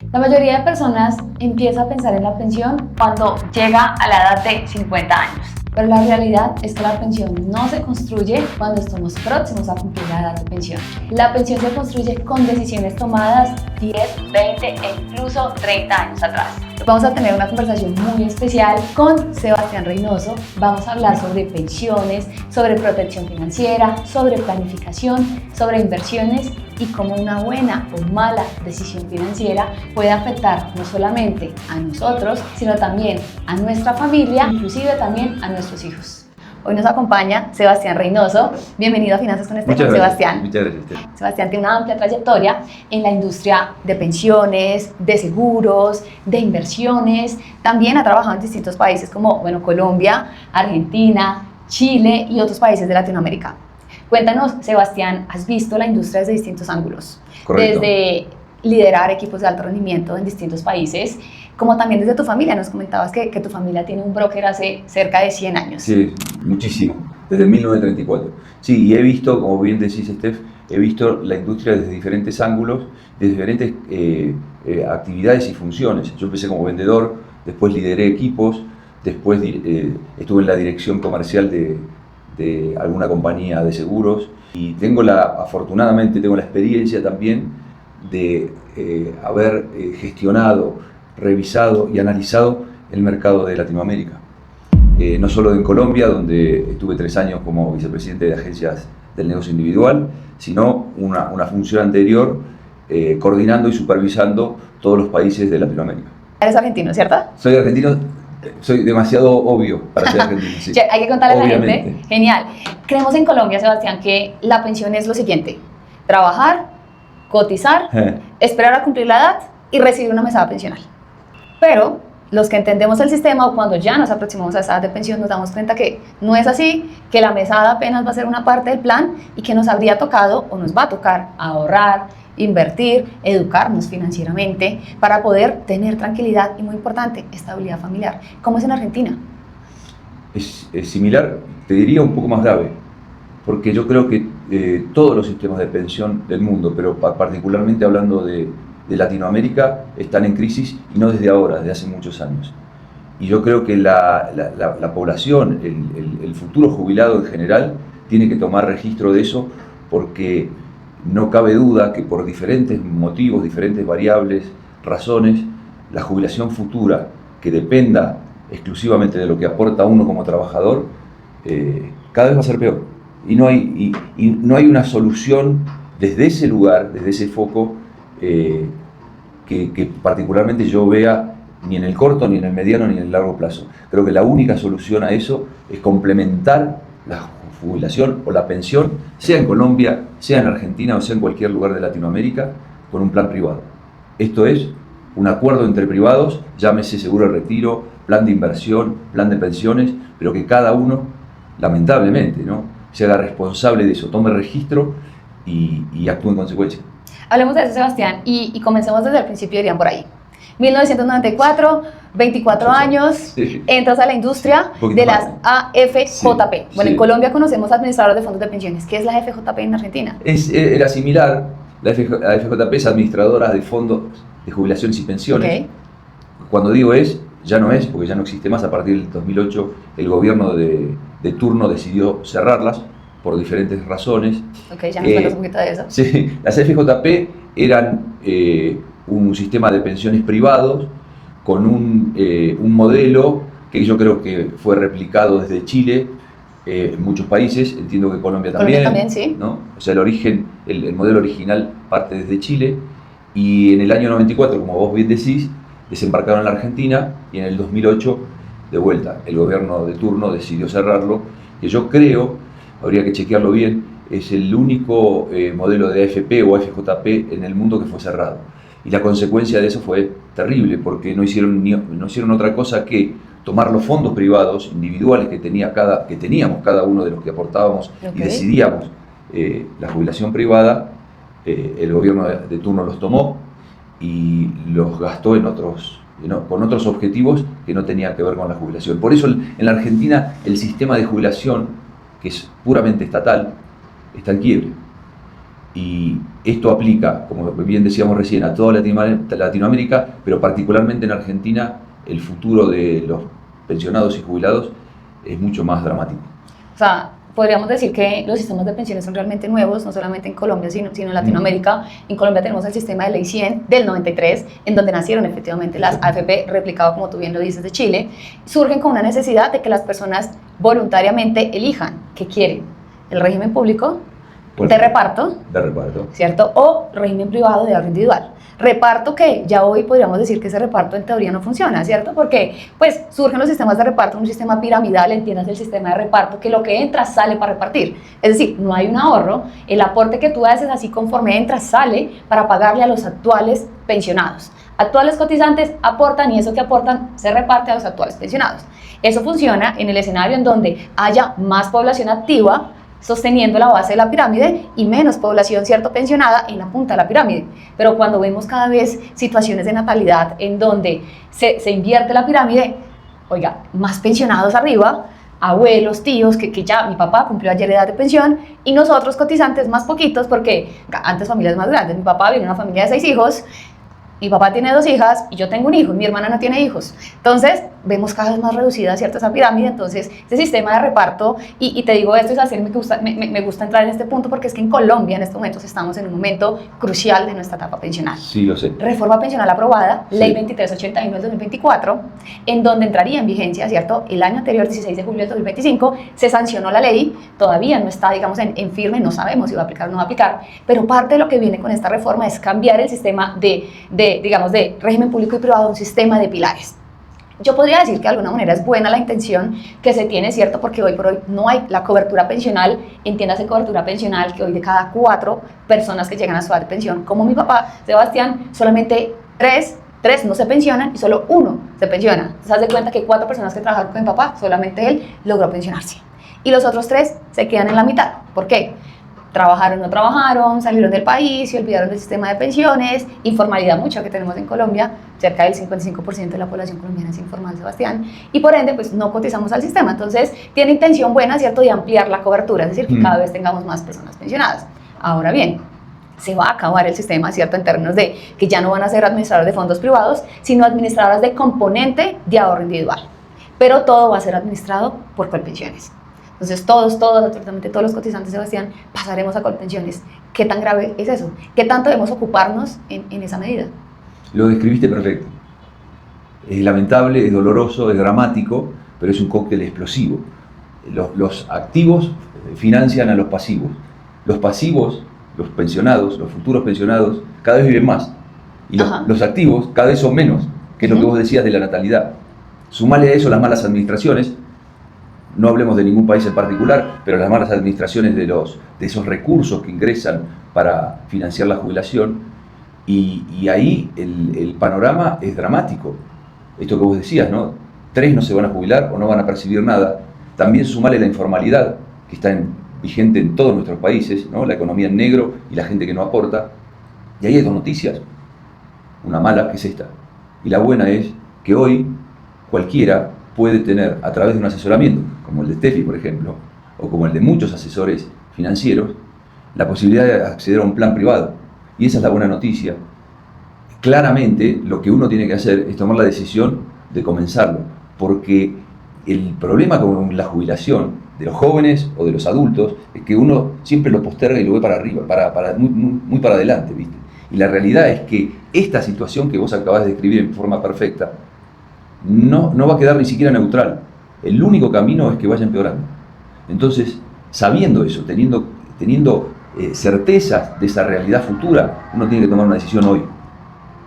La mayoría de personas empieza a pensar en la pensión cuando llega a la edad de 50 años. Pero la realidad es que la pensión no se construye cuando estamos próximos a cumplir la edad de pensión. La pensión se construye con decisiones tomadas 10, 20 e incluso 30 años atrás. Vamos a tener una conversación muy especial con Sebastián Reynoso. Vamos a hablar sobre pensiones, sobre protección financiera, sobre planificación, sobre inversiones y cómo una buena o mala decisión financiera puede afectar no solamente a nosotros, sino también a nuestra familia, inclusive también a nuestros hijos. Hoy nos acompaña Sebastián Reynoso. Bienvenido a Finanzas con Esteban, Sebastián. Muchas gracias. Sebastián tiene una amplia trayectoria en la industria de pensiones, de seguros, de inversiones. También ha trabajado en distintos países como Colombia, Argentina, Chile y otros países de Latinoamérica. Cuéntanos, Sebastián, has visto la industria desde distintos ángulos. Correcto. Desde liderar equipos de alto rendimiento en distintos países, como también desde tu familia. Nos comentabas que tu familia tiene un broker hace cerca de 100 años. Sí, muchísimo, desde 1934. Sí, y he visto, como bien decís, Steph, he visto la industria desde diferentes ángulos, desde diferentes actividades y funciones. Yo empecé como vendedor, después lideré equipos, después estuve en la dirección comercial de alguna compañía de seguros y afortunadamente tengo la experiencia también de haber gestionado, revisado y analizado el mercado de Latinoamérica. No solo en Colombia, donde estuve 3 años como vicepresidente de agencias del negocio individual, sino una función anterior coordinando y supervisando todos los países de Latinoamérica. Eres argentino, ¿cierto? Soy argentino. Soy demasiado obvio para ser argentino. Sí. Hay que contarle a la Obviamente. gente. Genial. Creemos en Colombia, Sebastián, que la pensión es lo siguiente: trabajar, cotizar, esperar a cumplir la edad y recibir una mesada pensional. Pero los que entendemos el sistema, o cuando ya nos aproximamos a esa edad de pensión, nos damos cuenta que no es así, que la mesada apenas va a ser una parte del plan y que nos habría tocado o nos va a tocar ahorrar, invertir, educarnos financieramente para poder tener tranquilidad y, muy importante, estabilidad familiar. ¿Cómo es en Argentina? Es similar, te diría un poco más grave, porque yo creo que todos los sistemas de pensión del mundo, pero particularmente hablando de Latinoamérica, están en crisis y no desde ahora, desde hace muchos años. Y yo creo que la población, el futuro jubilado en general, tiene que tomar registro de eso, porque no cabe duda que por diferentes motivos, diferentes variables, razones, la jubilación futura, que dependa exclusivamente de lo que aporta uno como trabajador, cada vez va a ser peor. Y no hay una solución desde ese lugar, desde ese foco, que particularmente yo vea ni en el corto, ni en el mediano, ni en el largo plazo. Creo que la única solución a eso es complementar la jubilación o la pensión, sea en Colombia, sea en Argentina o sea en cualquier lugar de Latinoamérica, con un plan privado. Esto es un acuerdo entre privados, llámese seguro de retiro, plan de inversión, plan de pensiones, pero que cada uno, lamentablemente, ¿no?, se haga responsable de eso, tome registro y actúe en consecuencia. Hablemos de eso, Sebastián, y comencemos desde el principio, dirían por ahí. 1994, 24 años, Sí. Entras a la industria de las AFJP. Bueno, Sí. En Colombia conocemos administradores de fondos de pensiones. ¿Qué es la AFJP en Argentina? Era similar. La AFJP es administradora de fondos de jubilaciones y pensiones. Ok. Cuando digo ya no es, porque ya no existe más. A partir del 2008 el gobierno de turno decidió cerrarlas por diferentes razones. Ok, ya nos cuentas un poquito de eso. Sí, las AFJP eran un sistema de pensiones privados con un modelo que yo creo que fue replicado desde Chile en muchos países, entiendo que Colombia también. Colombia también, sí. ¿No? O sea, el modelo original parte desde Chile, y en el año 94, como vos bien decís, desembarcaron en la Argentina, y en el 2008, de vuelta, el gobierno de turno decidió cerrarlo, que yo creo, habría que chequearlo bien, es el único modelo de AFP o AFJP en el mundo que fue cerrado. Y la consecuencia de eso fue terrible, porque no hicieron otra cosa que tomar los fondos privados individuales que teníamos cada uno de los que aportábamos y decidíamos la jubilación privada. El gobierno de turno los tomó y los gastó con otros objetivos que no tenían que ver con la jubilación. Por eso en la Argentina el sistema de jubilación, que es puramente estatal, está en quiebre. Y Esto aplica, como bien decíamos recién, a toda Latinoamérica, pero particularmente en Argentina el futuro de los pensionados y jubilados es mucho más dramático. O sea, podríamos decir que los sistemas de pensiones son realmente nuevos, no solamente en Colombia, sino en Latinoamérica. En Colombia tenemos el sistema de Ley 100 del 93, en donde nacieron efectivamente las AFP, replicado, como tú bien lo dices, de Chile. Surgen con una necesidad de que las personas voluntariamente elijan qué quieren: el régimen público de reparto, ¿cierto? O régimen privado de ahorro individual. Reparto que ya hoy podríamos decir que ese reparto en teoría no funciona, ¿cierto? Porque pues surgen los sistemas de reparto, un sistema piramidal, entiendas el sistema de reparto, que lo que entra sale para repartir. Es decir, no hay un ahorro, el aporte que tú haces así conforme entra sale para pagarle a los actuales pensionados. Actuales cotizantes aportan y eso que aportan se reparte a los actuales pensionados. Eso funciona en el escenario en donde haya más población activa sosteniendo la base de la pirámide y menos población, ¿cierto?, pensionada en la punta de la pirámide. Pero cuando vemos cada vez situaciones de natalidad en donde se invierte la pirámide, oiga, más pensionados arriba, abuelos, tíos, que ya mi papá cumplió ayer edad de pensión y nosotros cotizantes más poquitos, porque antes familias más grandes, mi papá viene de una familia de 6 hijos, mi papá tiene 2 hijas y yo tengo un hijo y mi hermana no tiene hijos. Entonces, vemos cada vez más reducida, ¿cierto?, esa pirámide. Entonces, ese sistema de reparto, y te digo esto, es así, me gusta entrar en este punto porque es que en Colombia en estos momentos estamos en un momento crucial de nuestra etapa pensional. Sí, lo sé. Reforma pensional aprobada, sí. Ley 2381 del 2024, en donde entraría en vigencia, ¿cierto?, el año anterior, 16 de julio del 2025, se sancionó la ley, todavía no está, digamos, en firme, no sabemos si va a aplicar o no va a aplicar, pero parte de lo que viene con esta reforma es cambiar el sistema digamos, de régimen público y privado a un sistema de pilares. Yo podría decir que de alguna manera es buena la intención que se tiene, ¿cierto? Porque hoy por hoy no hay la cobertura pensional, entiéndase cobertura pensional, que hoy de cada 4 personas que llegan a su edad de pensión, como mi papá, Sebastián, solamente 3 no se pensionan y solo 1 se pensiona. Entonces, haz de cuenta que 4 personas que trabajaron con mi papá, solamente él logró pensionarse. Y los otros 3 se quedan en la mitad. ¿Por qué? Trabajaron, no trabajaron, salieron del país, se olvidaron del sistema de pensiones, informalidad mucha que tenemos en Colombia, cerca del 55% de la población colombiana es informal, Sebastián, y por ende, pues no cotizamos al sistema. Entonces, tiene intención buena, ¿cierto?, de ampliar la cobertura, es decir, que cada vez tengamos más personas pensionadas. Ahora bien, se va a acabar el sistema, ¿cierto?, en términos de que ya no van a ser administradores de fondos privados, sino administradoras de componente de ahorro individual. Pero todo va a ser administrado por Colpensiones. Entonces absolutamente todos los cotizantes, Sebastián, pasaremos a Colpensiones. ¿Qué tan grave es eso? ¿Qué tanto debemos ocuparnos en esa medida? Lo describiste perfecto. Es lamentable, es doloroso, es dramático, pero es un cóctel explosivo. Los activos financian a los pasivos. Los pasivos, los pensionados, los futuros pensionados, cada vez viven más. Y los activos cada vez son menos, que es lo que vos decías de la natalidad. Sumale a eso las malas administraciones. No hablemos de ningún país en particular, pero las malas administraciones de esos recursos que ingresan para financiar la jubilación, y ahí el panorama es dramático. Esto que vos decías, ¿no? 3 no se van a jubilar o no van a percibir nada. También sumale la informalidad que está vigente en todos nuestros países, ¿no? La economía en negro y la gente que no aporta. Y ahí hay 2 noticias. Una mala, que es esta. Y la buena es que hoy cualquiera puede tener, a través de un asesoramiento, como el de Steffi, por ejemplo, o como el de muchos asesores financieros, la posibilidad de acceder a un plan privado. Y esa es la buena noticia. Claramente, lo que uno tiene que hacer es tomar la decisión de comenzarlo, porque el problema con la jubilación de los jóvenes o de los adultos es que uno siempre lo posterga y lo ve para arriba, muy para adelante, ¿viste? Y la realidad es que esta situación que vos acabás de describir en forma perfecta no va a quedar ni siquiera neutral. El único camino es que vaya empeorando. Entonces, sabiendo eso, teniendo certezas de esa realidad futura, uno tiene que tomar una decisión hoy,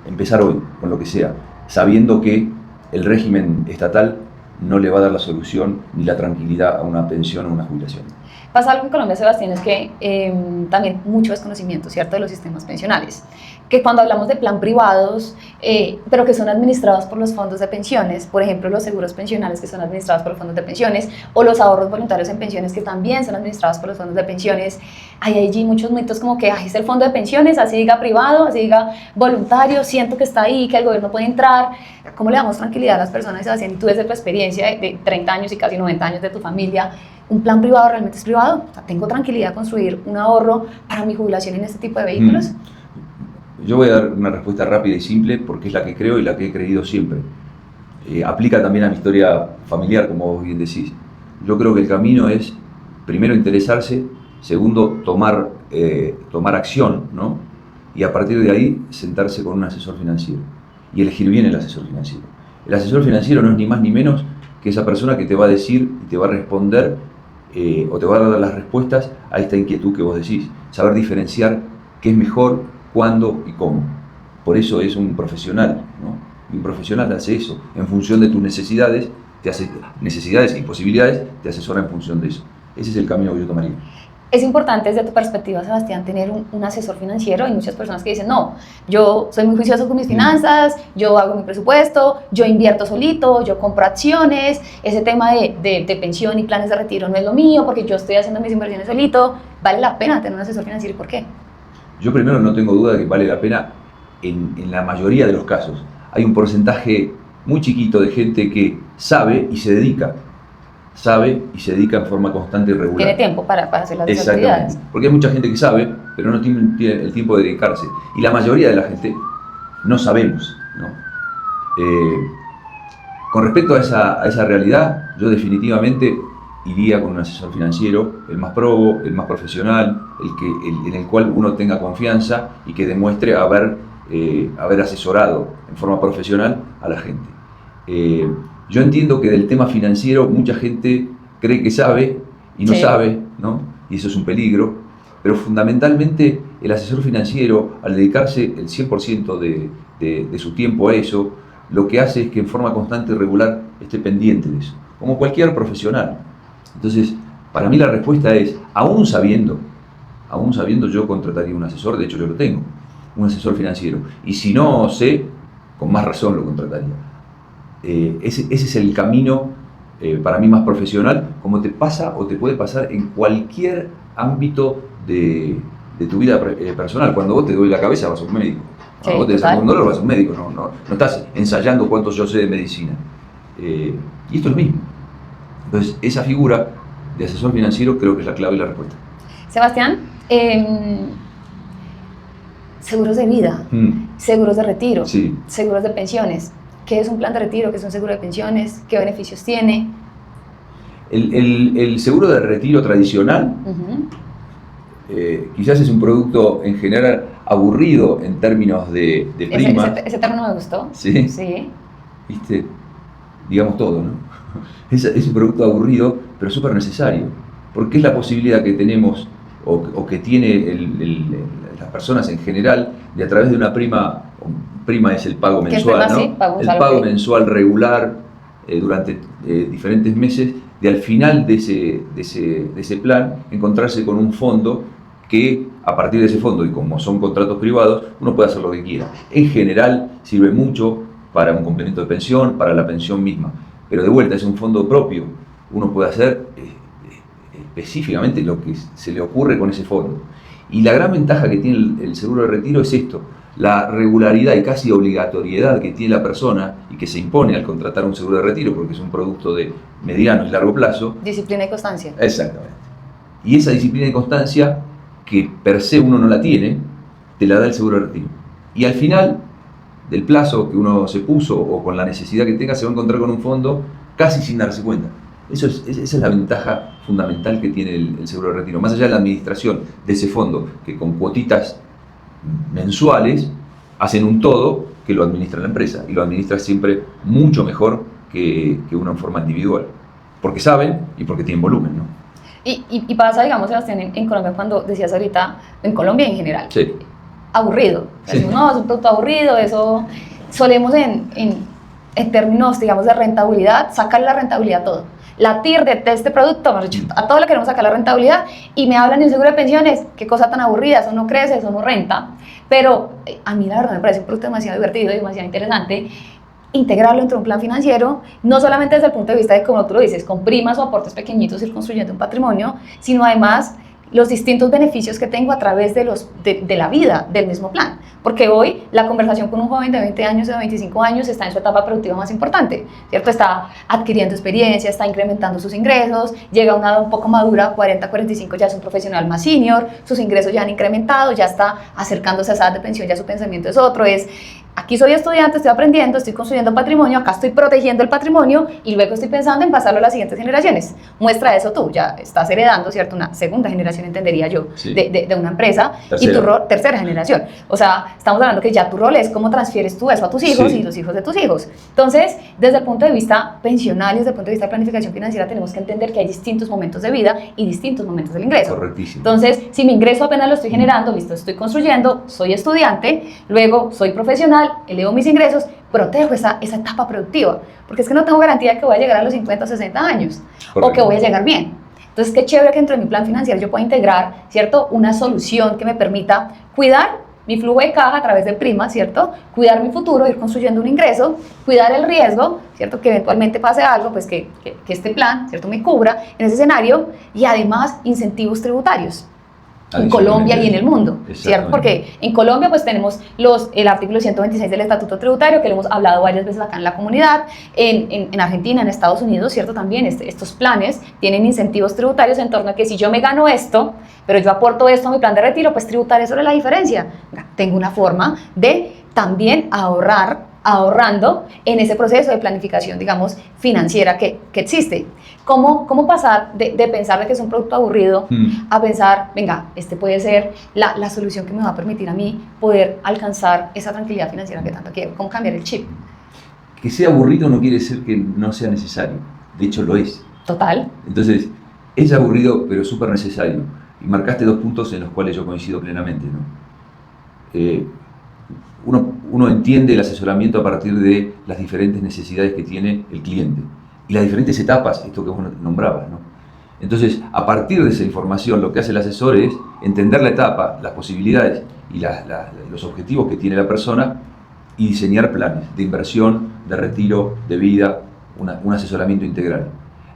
empezar hoy, con lo que sea, sabiendo que el régimen estatal no le va a dar la solución ni la tranquilidad a una pensión o una jubilación. Pasa algo en Colombia, Sebastián, es que también mucho desconocimiento, ¿cierto?, de los sistemas pensionales. Que cuando hablamos de plan privados, pero que son administrados por los fondos de pensiones, por ejemplo, los seguros pensionales que son administrados por los fondos de pensiones, o los ahorros voluntarios en pensiones que también son administrados por los fondos de pensiones, hay allí muchos mitos como que es el fondo de pensiones, así diga privado, así diga voluntario, siento que está ahí, que el gobierno puede entrar. ¿Cómo le damos tranquilidad a las personas, Sebastián? Y tú desde tu experiencia de 30 años y casi 90 años de tu familia, ¿Un plan privado realmente es privado? O sea, ¿tengo tranquilidad de construir un ahorro para mi jubilación en este tipo de vehículos? Yo voy a dar una respuesta rápida y simple porque es la que creo y la que he creído siempre. Aplica también a mi historia familiar, como vos bien decís. Yo creo que el camino es, primero, interesarse, segundo, tomar acción, ¿no? Y a partir de ahí, sentarse con un asesor financiero y elegir bien el asesor financiero. El asesor financiero no es ni más ni menos que esa persona que te va a decir y te va a responder o te va a dar las respuestas a esta inquietud que vos decís. Saber diferenciar qué es mejor, cuándo y cómo. Por eso es un profesional, ¿no? Y un profesional hace eso, en función de tus necesidades, necesidades y posibilidades, te asesora en función de eso. Ese es el camino que yo tomaría. Es importante desde tu perspectiva, Sebastián, tener un asesor financiero. Hay muchas personas que dicen, no, yo soy muy juicioso con mis finanzas, yo hago mi presupuesto, yo invierto solito, yo compro acciones, ese tema de pensión y planes de retiro no es lo mío porque yo estoy haciendo mis inversiones solito. ¿Vale la pena tener un asesor financiero y por qué? Yo primero no tengo duda de que vale la pena en la mayoría de los casos. Hay un porcentaje muy chiquito de gente que sabe y se dedica en forma constante y regular. Tiene tiempo para hacer las Exactamente. actividades. Porque hay mucha gente que sabe, pero no tiene el tiempo de dedicarse. Y la mayoría de la gente no sabemos, ¿no? Con respecto a esa realidad, yo definitivamente iría con un asesor financiero, el más probo, el más profesional, en el cual uno tenga confianza y que demuestre haber asesorado en forma profesional a la gente. Yo entiendo que del tema financiero mucha gente cree que sabe y no sabe, ¿no? Y eso es un peligro, pero fundamentalmente el asesor financiero, al dedicarse el 100% de su tiempo a eso, lo que hace es que en forma constante y regular esté pendiente de eso, como cualquier profesional. Entonces, para mí la respuesta es, aún sabiendo yo contrataría un asesor, de hecho yo lo tengo, un asesor financiero, y si no sé, con más razón lo contrataría. Ese es el camino para mí más profesional, como te pasa o te puede pasar en cualquier ámbito de tu vida personal. Cuando vos te duele la cabeza vas a un médico, cuando vos te desarrollas un dolor vas a un médico, no estás ensayando cuánto yo sé de medicina. Y esto es lo mismo. Entonces, esa figura de asesor financiero creo que es la clave y la respuesta. Sebastián, seguros de vida, seguros de retiro, sí. Seguros de pensiones. ¿Qué es un plan de retiro? ¿Qué es un seguro de pensiones? ¿Qué beneficios tiene? El seguro de retiro tradicional quizás es un producto en general aburrido en términos de primas. Ese término me gustó. Sí. Sí. ¿Viste? Digamos todo, ¿no? Es un producto aburrido, pero súper necesario, porque es la posibilidad que tenemos o que tiene las personas en general de a través de una prima es el pago mensual, ¿no? Sí, el pago mensual regular durante diferentes meses, de al final de ese plan encontrarse con un fondo que a partir de ese fondo, y como son contratos privados, uno puede hacer lo que quiera. En general sirve mucho para un complemento de pensión, para la pensión misma, pero de vuelta es un fondo propio, uno puede hacer específicamente lo que se le ocurre con ese fondo. Y la gran ventaja que tiene el seguro de retiro es esto, la regularidad y casi obligatoriedad que tiene la persona y que se impone al contratar un seguro de retiro, porque es un producto de mediano y largo plazo. Disciplina y constancia. Exactamente. Y esa disciplina y constancia, que per se uno no la tiene, te la da el seguro de retiro. Y al final del plazo que uno se puso o con la necesidad que tenga, se va a encontrar con un fondo casi sin darse cuenta. Esa es la ventaja fundamental que tiene el seguro de retiro, más allá de la administración de ese fondo, que con cuotitas mensuales hacen un todo que lo administra la empresa, y lo administra siempre mucho mejor que uno en forma individual, porque saben y porque tienen volumen, ¿no? Y pasa, digamos, Sebastián, en Colombia, cuando decías ahorita, en Colombia en general, sí. Aburrido. Sí. Decimos, no, es un producto aburrido, eso solemos en términos, digamos, de rentabilidad, sacar la rentabilidad a todo. La TIR de este producto, a todo le queremos sacar la rentabilidad, y me hablan de un seguro de pensiones, qué cosa tan aburrida, eso no crece, eso no renta. Pero a mí la verdad me parece un producto demasiado divertido y demasiado interesante integrarlo entre un plan financiero, no solamente desde el punto de vista de, como tú lo dices, con primas o aportes pequeñitos ir construyendo un patrimonio, sino además los distintos beneficios que tengo a través de la vida del mismo plan. porque hoy la conversación con un joven de 20 años o de 25 años está en su etapa productiva más importante, ¿cierto? Está adquiriendo experiencia, está incrementando sus ingresos, llega a una edad un poco madura, 40, 45, ya es un profesional más senior, sus ingresos ya han incrementado, ya está acercándose a esa edad de pensión, ya su pensamiento es otro, es aquí soy estudiante, estoy aprendiendo, estoy construyendo patrimonio, acá estoy protegiendo el patrimonio y luego estoy pensando en pasarlo a las siguientes generaciones. Muestra eso tú, ya estás heredando, ¿cierto? Una segunda generación, entendería yo, Sí. de una empresa. Tercera. Y tu rol, tercera generación. O sea, estamos hablando que ya tu rol es cómo transfieres tú eso a tus hijos Sí. y los hijos de tus hijos. Entonces, desde el punto de vista pensional y desde el punto de vista de planificación financiera, tenemos que entender que hay distintos momentos de vida y distintos momentos del ingreso. Correctísimo. Entonces, si mi ingreso apenas lo estoy generando, listo, estoy construyendo, soy estudiante, luego soy profesional, elevo mis ingresos, protejo esa etapa productiva, porque es que no tengo garantía de que voy a llegar a los 50 o 60 años, Correcto. o que voy a llegar bien. Entonces, qué chévere que dentro de mi plan financiero yo pueda integrar, ¿cierto?, una solución que me permita cuidar mi flujo de caja a través de primas, ¿cierto?, cuidar mi futuro, ir construyendo un ingreso, cuidar el riesgo, ¿cierto?, que eventualmente pase algo, pues que este plan, ¿cierto?, me cubra en ese escenario, y además incentivos tributarios en Colombia y en el mundo, ¿cierto? Porque en Colombia pues tenemos el artículo 126 del Estatuto Tributario, que lo hemos hablado varias veces acá en la comunidad, en Argentina, en Estados Unidos, ¿cierto? También estos planes tienen incentivos tributarios en torno a que si yo me gano esto, pero yo aporto esto a mi plan de retiro, pues tributaré sobre la diferencia. Tengo una forma de también ahorrando en ese proceso de planificación, digamos, financiera que existe. ¿Cómo pasar de pensar de que es un producto aburrido a pensar, venga, este puede ser la solución que me va a permitir a mí poder alcanzar esa tranquilidad financiera que tanto quiero? ¿Cómo cambiar el chip? Que sea aburrido no quiere decir que no sea necesario. De hecho, lo es. Total. Entonces, es aburrido, pero súper necesario. Y marcaste dos puntos en los cuales yo coincido plenamente, ¿no? Uno entiende el asesoramiento a partir de las diferentes necesidades que tiene el cliente y las diferentes etapas, esto que vos nombrabas, ¿no? Entonces, a partir de esa información, lo que hace el asesor es entender la etapa, las posibilidades y los objetivos que tiene la persona y diseñar planes de inversión, de retiro, de vida, un asesoramiento integral.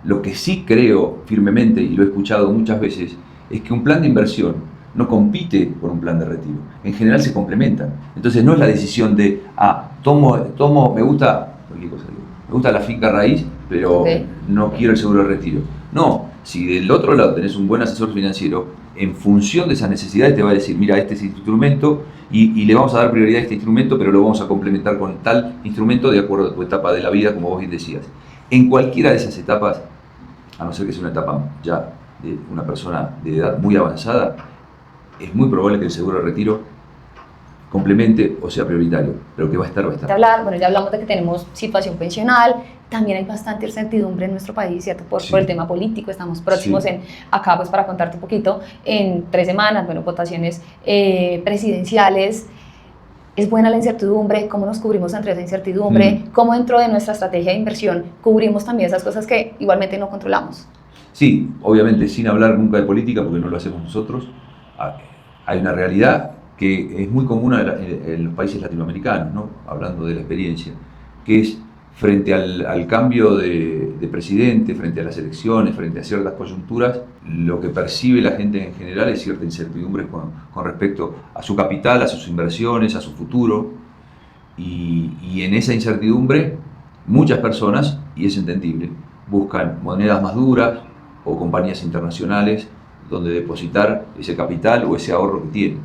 Lo que sí creo firmemente, y lo he escuchado muchas veces, es que un plan de inversión no compite con un plan de retiro. En general se complementan. Entonces no es la decisión de, me gusta la finca raíz, pero no quiero el seguro de retiro. No, si del otro lado tenés un buen asesor financiero, en función de esas necesidades te va a decir, mira, este es el instrumento y le vamos a dar prioridad a este instrumento, pero lo vamos a complementar con tal instrumento de acuerdo a tu etapa de la vida, como vos bien decías. En cualquiera de esas etapas, a no ser que sea una etapa ya de una persona de edad muy avanzada, es muy probable que el seguro de retiro complemente o sea prioritario, pero que va a estar. Ya hablamos de que tenemos situación pensional, también hay bastante incertidumbre en nuestro país, ¿cierto? Por el tema político, estamos próximos acá, pues para contarte un poquito, en 3 semanas, votaciones presidenciales. ¿Es buena la incertidumbre? ¿Cómo nos cubrimos ante esa incertidumbre? ¿Cómo dentro de nuestra estrategia de inversión cubrimos también esas cosas que igualmente no controlamos? Sí, obviamente sin hablar nunca de política, porque no lo hacemos nosotros. Hay una realidad que es muy común en los países latinoamericanos, ¿no? Hablando de la experiencia, que es frente al cambio de presidente, frente a las elecciones, frente a ciertas coyunturas, lo que percibe la gente en general es cierta incertidumbre con respecto a su capital, a sus inversiones, a su futuro, y en esa incertidumbre muchas personas, y es entendible, buscan monedas más duras o compañías internacionales donde depositar ese capital o ese ahorro que tienen.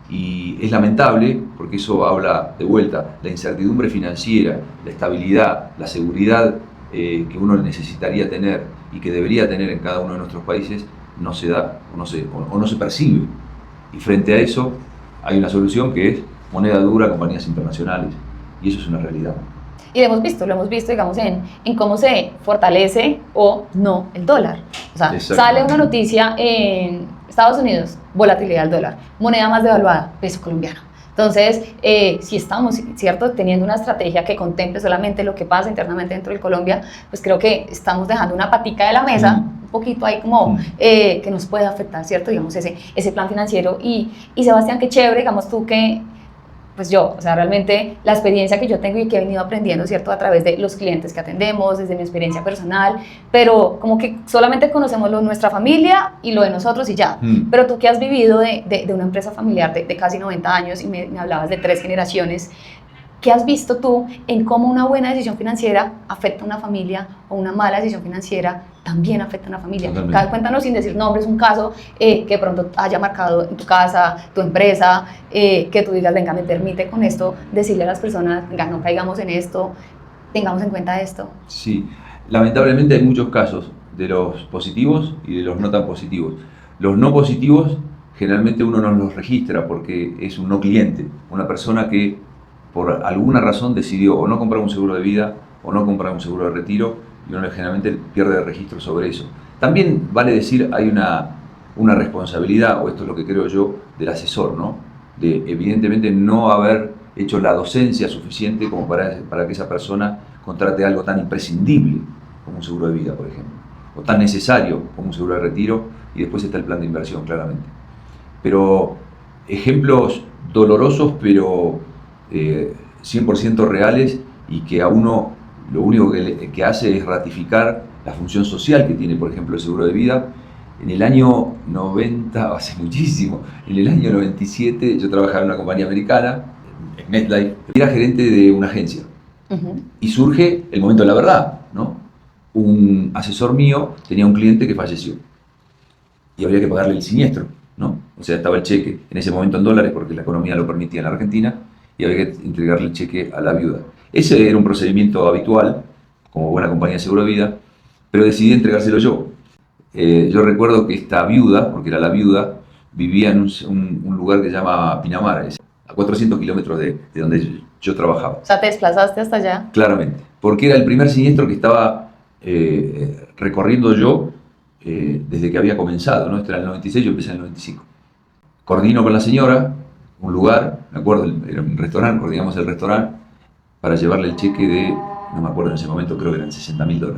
Y es lamentable porque eso habla de vuelta, la incertidumbre financiera, la estabilidad, la seguridad que uno necesitaría tener y que debería tener en cada uno de nuestros países no se da o no se percibe. Y frente a eso hay una solución que es moneda dura, compañías internacionales, y eso es una realidad. Y lo hemos visto, digamos, en cómo se fortalece o no el dólar. O sea, sale una noticia en Estados Unidos, volatilidad del dólar, moneda más devaluada, peso colombiano. Entonces, si estamos, ¿cierto?, teniendo una estrategia que contemple solamente lo que pasa internamente dentro de Colombia, pues creo que estamos dejando una patica de la mesa, un poquito ahí como que nos puede afectar, ¿cierto?, digamos, ese plan financiero. Y Sebastián, qué chévere, digamos tú que pues yo, o sea, realmente la experiencia que yo tengo y que he venido aprendiendo, ¿cierto? A través de los clientes que atendemos, desde mi experiencia personal, pero como que solamente conocemos lo de nuestra familia y lo de nosotros y ya. Pero tú que has vivido de una empresa familiar de casi 90 años y me hablabas de 3 generaciones, ¿qué has visto tú en cómo una buena decisión financiera afecta a una familia o una mala decisión financiera también afecta a una familia? Cuéntanos sin decir nombres, un caso que de pronto haya marcado en tu casa, tu empresa, que tú digas, venga, me permite con esto decirle a las personas, venga, no caigamos en esto, tengamos en cuenta esto. Sí, lamentablemente hay muchos casos de los positivos y de los no tan positivos. Los no positivos generalmente uno no los registra porque es un no cliente, una persona que por alguna razón decidió o no comprar un seguro de vida o no comprar un seguro de retiro y uno generalmente pierde el registro sobre eso. También vale decir, hay una responsabilidad, o esto es lo que creo yo, del asesor, ¿no? De evidentemente no haber hecho la docencia suficiente como para que esa persona contrate algo tan imprescindible como un seguro de vida, por ejemplo, o tan necesario como un seguro de retiro, y después está el plan de inversión, claramente. Pero ejemplos dolorosos, pero 100% reales, y que a uno lo único que hace es ratificar la función social que tiene, por ejemplo, el seguro de vida. En el año 90, hace muchísimo, en el año 97 yo trabajaba en una compañía americana, en MetLife, era gerente de una agencia. Y surge el momento de la verdad, ¿no? Un asesor mío tenía un cliente que falleció y había que pagarle el siniestro, ¿no? O sea, estaba el cheque en ese momento en dólares porque la economía lo permitía en la Argentina, y había que entregarle el cheque a la viuda. Ese era un procedimiento habitual, como buena compañía de seguro de vida, pero decidí entregárselo yo. Yo recuerdo que esta viuda, porque era la viuda, vivía en un lugar que se llama Pinamar, a 400 kilómetros de donde yo trabajaba. O sea, ¿te desplazaste hasta allá? Claramente, porque era el primer siniestro que estaba recorriendo yo desde que había comenzado, ¿no? Este era el 96, yo empecé en el 95. Coordino con la señora un lugar, me acuerdo, era un restaurante, coordinamos el restaurante para llevarle el cheque de, no me acuerdo en ese momento, creo que eran $60.000.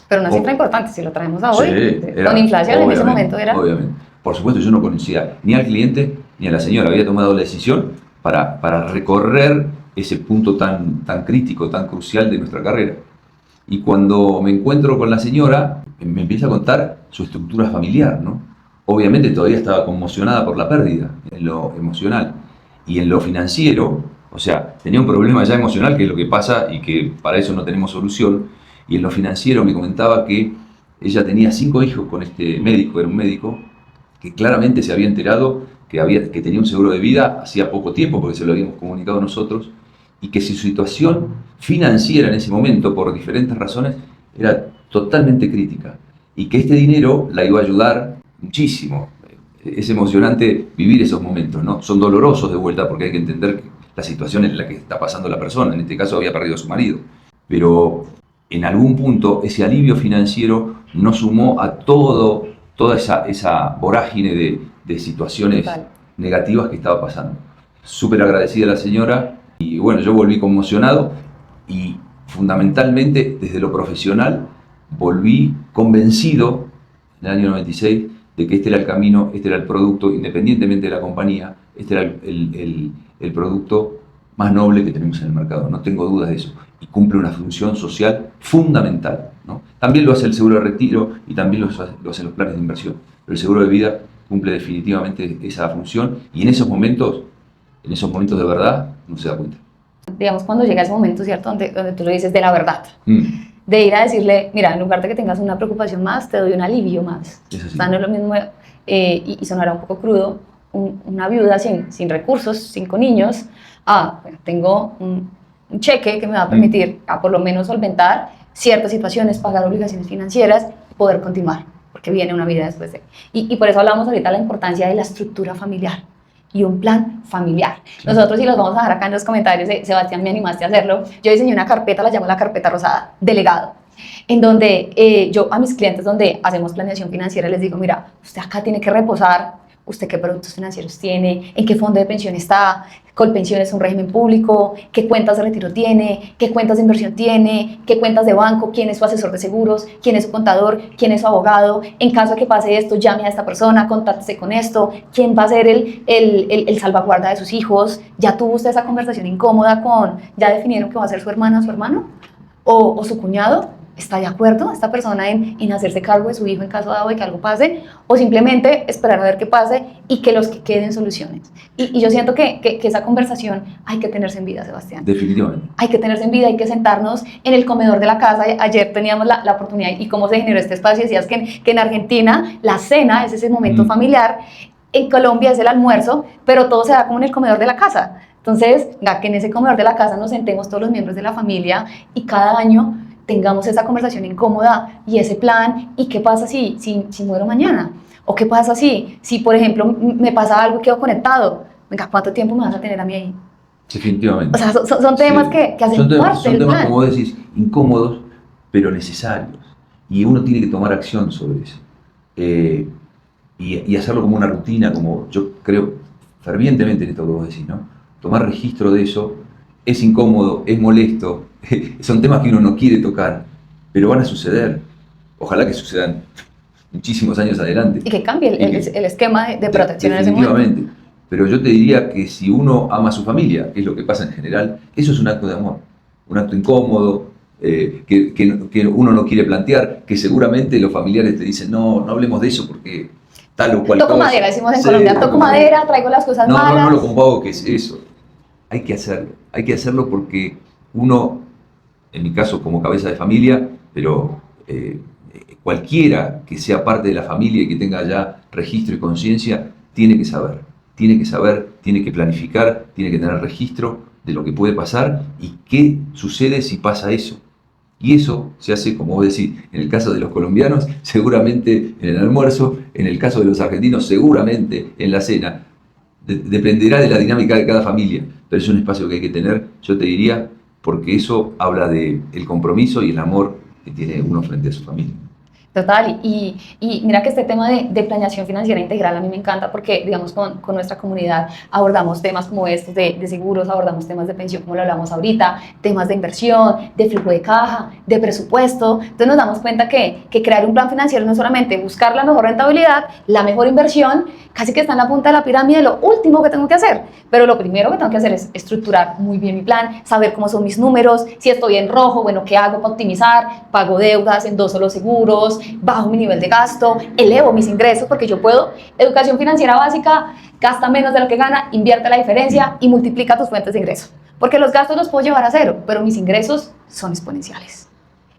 Pero una cifra importante, si lo traemos a hoy, sí, con inflación en ese momento era... Obviamente. Por supuesto, yo no conocía ni al cliente ni a la señora, había tomado la decisión para recorrer ese punto tan crítico, tan crucial de nuestra carrera. Y cuando me encuentro con la señora, me empieza a contar su estructura familiar, ¿no? Obviamente todavía estaba conmocionada por la pérdida, en lo emocional. Y en lo financiero, o sea, tenía un problema ya emocional, que es lo que pasa y que para eso no tenemos solución. Y en lo financiero me comentaba que ella tenía 5 hijos con este médico, era un médico, que claramente se había enterado que tenía un seguro de vida hacía poco tiempo, porque se lo habíamos comunicado nosotros, y que su situación financiera en ese momento, por diferentes razones, era totalmente crítica. Y que este dinero la iba a ayudar muchísimo. Es emocionante vivir esos momentos, ¿no? Son dolorosos de vuelta porque hay que entender la situación en la que está pasando la persona. En este caso había perdido a su marido. Pero en algún punto ese alivio financiero no sumó a toda esa vorágine de situaciones negativas que estaba pasando. Súper agradecida a la señora, y bueno, yo volví conmocionado y fundamentalmente desde lo profesional volví convencido en el año 96 de que este era el camino, este era el producto, independientemente de la compañía, este era el producto más noble que tenemos en el mercado, no tengo dudas de eso, y cumple una función social fundamental, ¿no? También lo hace el seguro de retiro y también lo hacen los planes de inversión, pero el seguro de vida cumple definitivamente esa función, y en esos momentos de verdad no se da cuenta. Digamos, cuando llega ese momento, ¿cierto? Donde tú le dices de la verdad. De ir a decirle, mira, en lugar de que tengas una preocupación más, te doy un alivio más. O sea, no es lo mismo, y sonará un poco crudo, una viuda sin recursos, 5 niños, bueno, tengo un cheque que me va a permitir por lo menos solventar ciertas situaciones, pagar obligaciones financieras, poder continuar, porque viene una vida después de... Y por eso hablamos ahorita de la importancia de la estructura familiar y un plan familiar. Claro. Nosotros, y los vamos a dejar acá en los comentarios, Sebastián, me animaste a hacerlo, yo diseñé una carpeta, la llamo la carpeta rosada, delegado, en donde yo a mis clientes donde hacemos planeación financiera les digo, mira, usted acá tiene que reposar usted qué productos financieros tiene, en qué fondo de pensión está, Colpensión es un régimen público, qué cuentas de retiro tiene, qué cuentas de inversión tiene, qué cuentas de banco, quién es su asesor de seguros, quién es su contador, quién es su abogado. En caso de que pase esto, llame a esta persona, contáctese con esto, quién va a ser el salvaguarda de sus hijos. ¿Ya tuvo usted esa conversación incómoda ya definieron que va a ser su hermana o su hermano? ¿O su cuñado? ¿Está de acuerdo esta persona en hacerse cargo de su hijo en caso dado de que algo pase? ¿O simplemente esperar a ver qué pase y que los que queden soluciones? Y yo siento que esa conversación hay que tenerse en vida, Sebastián. Definitivamente. Hay que tenerse en vida, hay que sentarnos en el comedor de la casa. Ayer teníamos la oportunidad, y cómo se generó este espacio, decías que en Argentina la cena es ese momento familiar, en Colombia es el almuerzo, pero todo se da como en el comedor de la casa. Entonces, que en ese comedor de la casa nos sentemos todos los miembros de la familia y cada año tengamos esa conversación incómoda y ese plan. ¿Y qué pasa si muero mañana? ¿O qué pasa si por ejemplo, me pasa algo y quedo conectado? Venga, ¿cuánto tiempo me vas a tener a mí ahí? Definitivamente. O sea, son temas que hacen parte del plan. Son temas, como vos decís, incómodos, pero necesarios. Y uno tiene que tomar acción sobre eso. Y hacerlo como una rutina, como yo creo fervientemente en esto que vos decís, ¿no? Tomar registro de eso es incómodo, es molesto, son temas que uno no quiere tocar, pero van a suceder. Ojalá que sucedan muchísimos años adelante. Y que cambie el esquema de protección en ese momento. Definitivamente. Pero yo te diría que si uno ama a su familia, que es lo que pasa en general, eso es un acto de amor, un acto incómodo, que uno no quiere plantear, que seguramente los familiares te dicen, no hablemos de eso porque tal o cual toco cosa. Madera, decimos en Colombia, toco madera, traigo las cosas malas. No lo compongo que es eso. Hay que hacerlo porque uno, en mi caso como cabeza de familia, pero cualquiera que sea parte de la familia y que tenga ya registro y conciencia, tiene que saber, tiene que planificar, tiene que tener registro de lo que puede pasar y qué sucede si pasa eso. Y eso se hace, como vos decís, en el caso de los colombianos, seguramente en el almuerzo, en el caso de los argentinos, seguramente en la cena. Dependerá de la dinámica de cada familia, pero es un espacio que hay que tener, yo te diría, porque eso habla del compromiso y el amor que tiene uno frente a su familia. Total, y mira que este tema de planeación financiera integral a mí me encanta porque, digamos, con nuestra comunidad abordamos temas como estos de seguros, abordamos temas de pensión, como lo hablamos ahorita, temas de inversión, de flujo de caja, de presupuesto. Entonces nos damos cuenta que crear un plan financiero no es solamente buscar la mejor rentabilidad, la mejor inversión, casi que está en la punta de la pirámide, lo último que tengo que hacer. Pero lo primero que tengo que hacer es estructurar muy bien mi plan, saber cómo son mis números, si estoy en rojo, bueno, ¿qué hago para optimizar? Pago deudas, endoso los seguros, bajo mi nivel de gasto, elevo mis ingresos, porque yo puedo, educación financiera básica, gasta menos de lo que gana, invierte la diferencia y multiplica tus fuentes de ingreso. Porque los gastos los puedo llevar a cero, pero mis ingresos son exponenciales.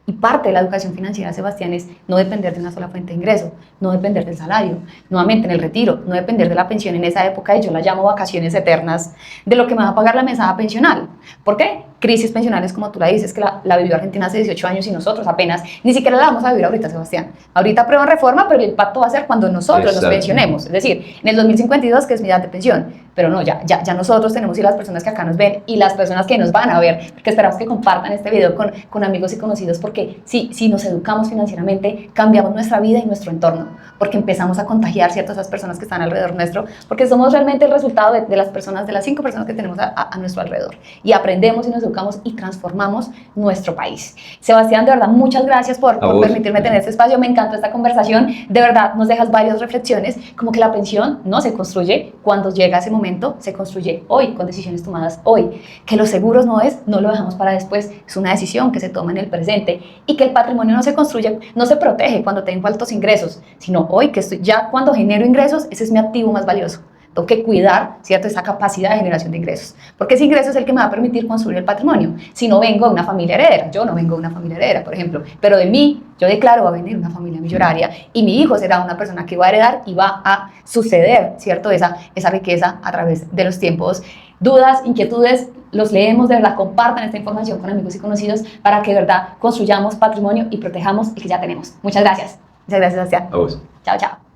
Y parte de la educación financiera, Sebastián, es no depender de una sola fuente de ingreso, no depender del salario, nuevamente en el retiro, no depender de la pensión en esa época, y yo la llamo vacaciones eternas, de lo que me va a pagar la mesada pensional. ¿Por qué? Crisis pensionales, como tú la dices, que la vivió Argentina hace 18 años y nosotros apenas, ni siquiera la vamos a vivir ahorita, Sebastián. Ahorita aprueban reforma, pero el impacto va a ser cuando nosotros nos pensionemos, es decir, en el 2052, que es mi edad de pensión. Pero no, ya nosotros tenemos, y las personas que acá nos ven y las personas que nos van a ver, porque esperamos que compartan este video con amigos y conocidos, porque si nos educamos financieramente, cambiamos nuestra vida y nuestro entorno, porque empezamos a contagiar, ¿cierto?, a esas personas que están alrededor nuestro, porque somos realmente el resultado de las personas, de las 5 personas que tenemos a nuestro alrededor, y aprendemos y nos educamos y transformamos nuestro país. Sebastián, de verdad, muchas gracias por permitirme tener este espacio, me encantó esta conversación, de verdad nos dejas varias reflexiones, como que la pensión no se construye cuando llega ese momento, se construye hoy, con decisiones tomadas hoy, que los seguros no lo dejamos para después, es una decisión que se toma en el presente, y que el patrimonio no se construye, no se protege cuando tengo altos ingresos, sino hoy, que estoy ya cuando genero ingresos, ese es mi activo más valioso. Tengo que cuidar, ¿cierto?, esa capacidad de generación de ingresos, porque ese ingreso es el que me va a permitir construir el patrimonio. Si no vengo de una familia heredera, yo no vengo de una familia heredera, por ejemplo, pero de mí, yo declaro, va a venir una familia millonaria y mi hijo será una persona que va a heredar y va a suceder, ¿cierto?, esa riqueza a través de los tiempos. Dudas, inquietudes, los leemos, de verdad, compartan esta información con amigos y conocidos para que de verdad construyamos patrimonio y protejamos el que ya tenemos. Muchas gracias. Muchas gracias, Sebastián. A vos. Chao, chao.